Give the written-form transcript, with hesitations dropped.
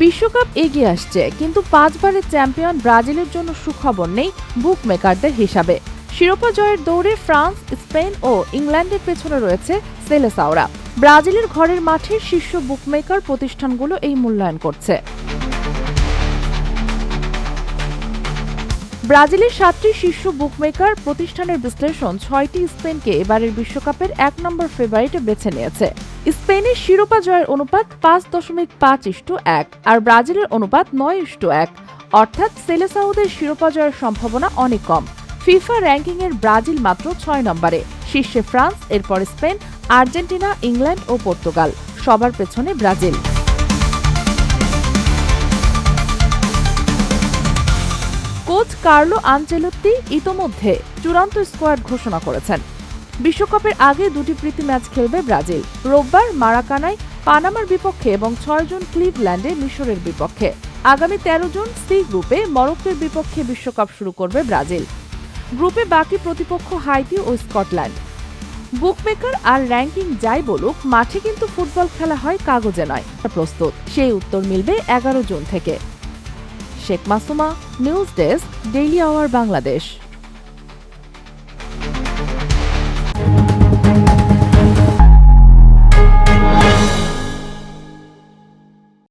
বিশ্বকাপ এগিয়ে আসছে, কিন্তু 5 বারের চ্যাম্পিয়ন ব্রাজিলের জন্য সুখবর নেই বুকমেকারদের হিসাবে। শিরোপা জয়ের দৌড়ে ফ্রান্স, স্পেন ও ইংল্যান্ডের পেছনে রয়েছে সেলেসাওরা। ব্রাজিলের ঘরের মাঠের শীর্ষ বুকমেকার প্রতিষ্ঠানগুলো এই মূল্যায়ন করছে। ব্রাজিলের 7টি শীর্ষ বুকমেকার প্রতিষ্ঠানের বিশ্লেষণ 6টি স্পেনকে এবারের বিশ্বকাপের 1 নম্বর ফেভারিটে বেছে নিয়েছে। স্পেনের শিরোপা জয়ের অনুপাত 5.5:1 আর ব্রাজিলের অনুপাত 9:1, অর্থাৎ সেলেসাওদের শিরোপা জয়ের সম্ভাবনা অনেক কম। ফিফা র্যাঙ্কিংয়ের ব্রাজিল মাত্র 6 নম্বরে, শীর্ষে ফ্রান্স, এরপর স্পেন, আর্জেন্টিনা, ইংল্যান্ড ও পর্তুগাল, সবার পেছনে ব্রাজিল। কোচ কার্লো আনচেলত্তি ইতোমধ্যে চূড়ান্ত স্কোয়াড ঘোষণা করেছেন। বিশ্বকাপের আগে 2টি প্রীতি ম্যাচ খেলবে ব্রাজিল, রোববার মারাকানায় পানামার বিপক্ষে এবং 6 জুন ক্লিভল্যান্ডে মিশরের বিপক্ষে। আগামী 13 জুন সি গ্রুপে মরক্কোর বিপক্ষে বিশ্বকাপ শুরু করবে ব্রাজিল। গ্রুপে বাকি প্রতিপক্ষ হাইতি ও স্কটল্যান্ড। বুকমেকার আর র্যাঙ্কিং যাই বলুক, মাঠে কিন্তু ফুটবল খেলা হয়, কাগজে নয়। প্রস্তুত সেই উত্তর মিলবে 11 জুন থেকে। Sheikh Masuma, news desk, daily our Bangladesh.